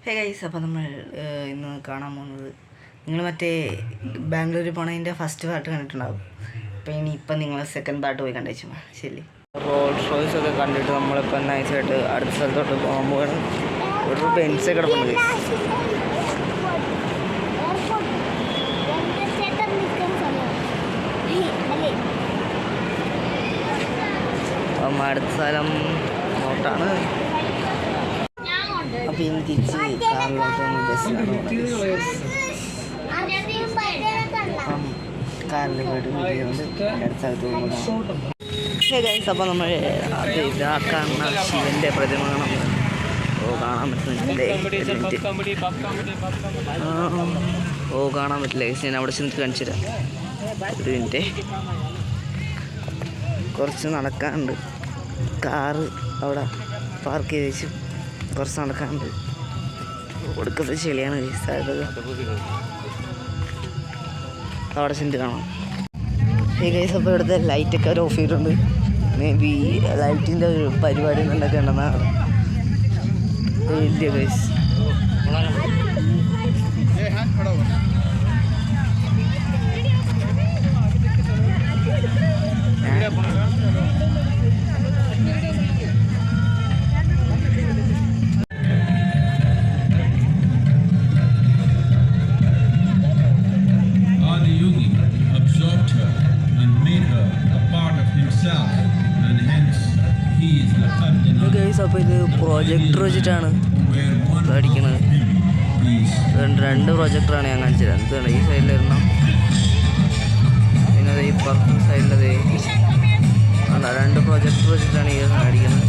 Hey guys, അപ്പോൾ നമ്മൾ ഇന്ന് കാണാൻ പോകുന്നത് നിങ്ങൾ മറ്റേ ബാംഗ്ലൂർ പോണതിൻ്റെ ഫസ്റ്റ് പാർട്ട് കണ്ടിട്ടുണ്ടാകും. അപ്പോൾ ഇപ്പം നിങ്ങൾ സെക്കൻഡ് പാർട്ട് പോയി കണ്ടേച്ചു. ശരി, റോൾസ് റോയ്സ് ഒക്കെ കണ്ടിട്ട് നമ്മളിപ്പോൾ നൈസായിട്ട് അടുത്ത സ്ഥലത്തോട്ട് പോകാൻ പോവാണ്. ഒരു ബെൻസ് കിടപ്പുണ്ട്. അപ്പം അടുത്ത സ്ഥലം അങ്ങോട്ടാണ്. അപ്പോൾ ഇന്ന് തിരിച്ച് കാറിലോട്ട് ബസ്സിലാണ് അപ്പം കാറിൽ പോയിട്ട് വീട്ടിലുണ്ട് അടുത്ത സ്ഥലത്ത് പോകുന്നതാണ്. അപ്പോൾ നമ്മൾ അത് ഇതാക്കാവുന്ന ശിവൻ്റെ പ്രതിമ കാണാൻ പറ്റുന്നില്ലേ? കാണാൻ പറ്റില്ല. ഞാൻ അവിടെ ചെന്നിട്ട് കാണിച്ചു തരാം. ഒരു മിനിറ്റ്, കുറച്ച് നടക്കാനുണ്ട്. കാറ് അവിടെ പാർക്ക് ചെയ്ത് വെച്ചു. കുറച്ച് നടക്കാനുണ്ട്. കൊടുക്കുന്നത് ചെളിയാണ്. അവിടെ ചെന്നിട്ട് കാണാം. ഈ ഗൈസ്, അപ്പോൾ ഇവിടുത്തെ ലൈറ്റൊക്കെ അവർ ഓഫ് ചെയ്തിട്ടുണ്ട്. മേ ബി ലൈറ്റിൻ്റെ ഒരു പരിപാടി എന്നൊക്കെ ഉണ്ടെന്നാണ്. വലിയ ഗൈസ്, അപ്പോൾ ഇത് പ്രൊജക്ടർ വെച്ചിട്ടാണ് അടിക്കുന്നത്. രണ്ട് പ്രൊജക്ടറാണ് ഞാൻ കാണിച്ചത്. എന്താണ് ഈ സൈഡിലിരുന്ന, പിന്നെ ഈ പുറത്തെ സൈഡിലത് രണ്ട് പ്രൊജക്ടർ വെച്ചിട്ടാണ് ഈ അടിക്കുന്നത്.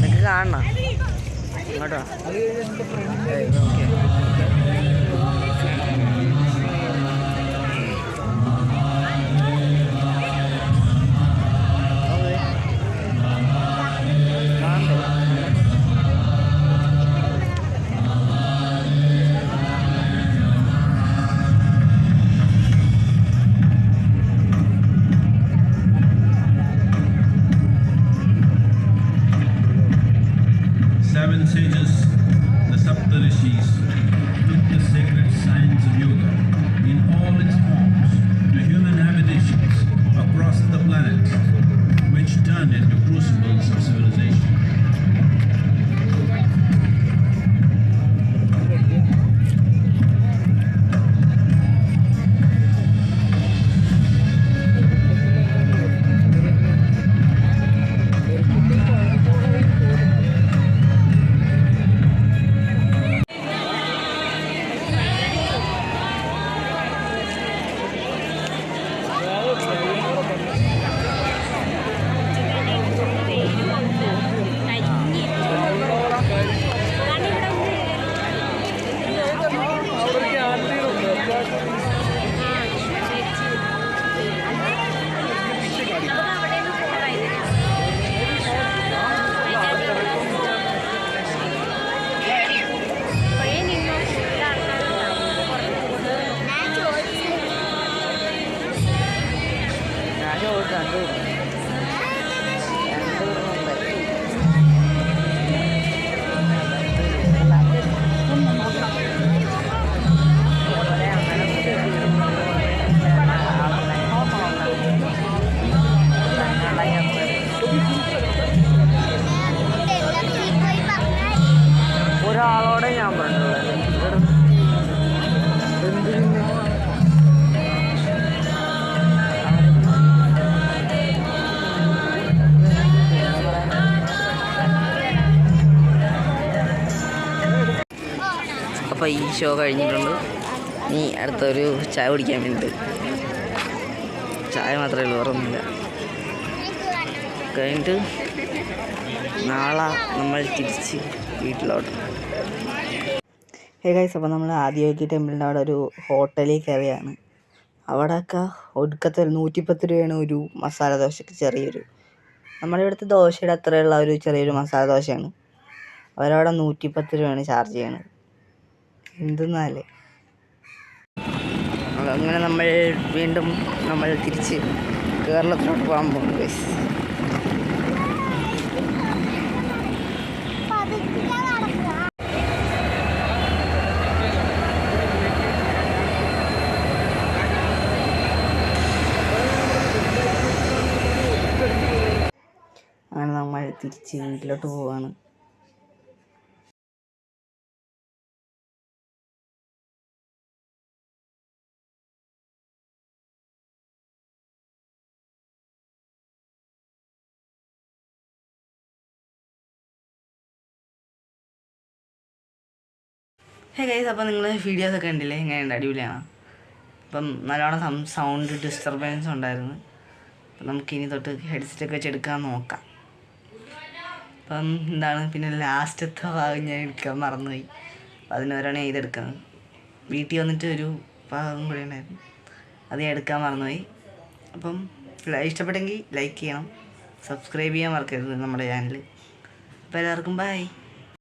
നിനക്ക് കാണണം കേട്ടോ. Seven sages, the Saptarishis, took the sacred science of yoga in all its forms to human habitations across the planet, which turned into crucibles of civilization. അപ്പോൾ ഈ ഷോ കഴിഞ്ഞിട്ടുണ്ട്. ഇനി അടുത്തൊരു ചായ കുടിക്കാൻ വേണ്ടിയിട്ട്. ചായ മാത്രമേ ഉള്ളൂ, വേറൊന്നുമില്ല. കഴിഞ്ഞിട്ട് നാളെ നമ്മൾ തിരിച്ച് വീട്ടിലോട്ട്. ഗൈസ്, അപ്പോൾ നമ്മൾ ആദിയോഗി ടെമ്പിളിൻ്റെ അവിടെ ഒരു ഹോട്ടലിൽ കയറിയാണ്. അവിടെയൊക്കെ ഒടുക്കത്തെ 110 രൂപയാണ് ഒരു മസാല ദോശയ്ക്ക്. ചെറിയൊരു നമ്മുടെ ഇവിടുത്തെ ദോശയുടെ അത്രയുള്ള ഒരു ചെറിയൊരു മസാല ദോശയാണ്. അവരവിടെ 110 രൂപയാണ് ചാർജ് ചെയ്യണത്. എന്തെന്നാലേ. അങ്ങനെ വീണ്ടും നമ്മൾ തിരിച്ച് കേരളത്തിലോട്ട് പോകാൻ പോകും ഗൈസ്. അങ്ങനെ നമ്മൾ തിരിച്ച് വീട്ടിലോട്ട് പോവാണ്. ഗൈസ്, അപ്പോൾ നിങ്ങൾ വീഡിയോസൊക്കെ കണ്ടില്ലേ, എങ്ങനെയുണ്ട്? അടിപൊളിയാണ്. അപ്പം നല്ലോണം സൗണ്ട് ഡിസ്റ്റർബൻസ് ഉണ്ടായിരുന്നു. അപ്പം നമുക്കിനി തൊട്ട് ഹെഡ്സെറ്റൊക്കെ വെച്ചെടുക്കാൻ നോക്കാം. അപ്പം എന്താണ് പിന്നെ ലാസ്റ്റത്തെ ഭാഗം ഞാൻ എടുക്കാൻ മറന്നുപോയി. അപ്പം അതിനോരാണ് ഇതെടുക്കുന്നത്. വീട്ടിൽ വന്നിട്ട് ഒരു ഭാഗം കൂടി ഉണ്ടായിരുന്നു, അത് ഞാൻ എടുക്കാൻ മറന്നുപോയി. അപ്പം ഇഷ്ടപ്പെട്ടെങ്കിൽ ലൈക്ക് ചെയ്യണം, സബ്സ്ക്രൈബ് ചെയ്യാൻ മറക്കരുത് നമ്മുടെ ചാനൽ. അപ്പോൾ എല്ലാവർക്കും ബൈ.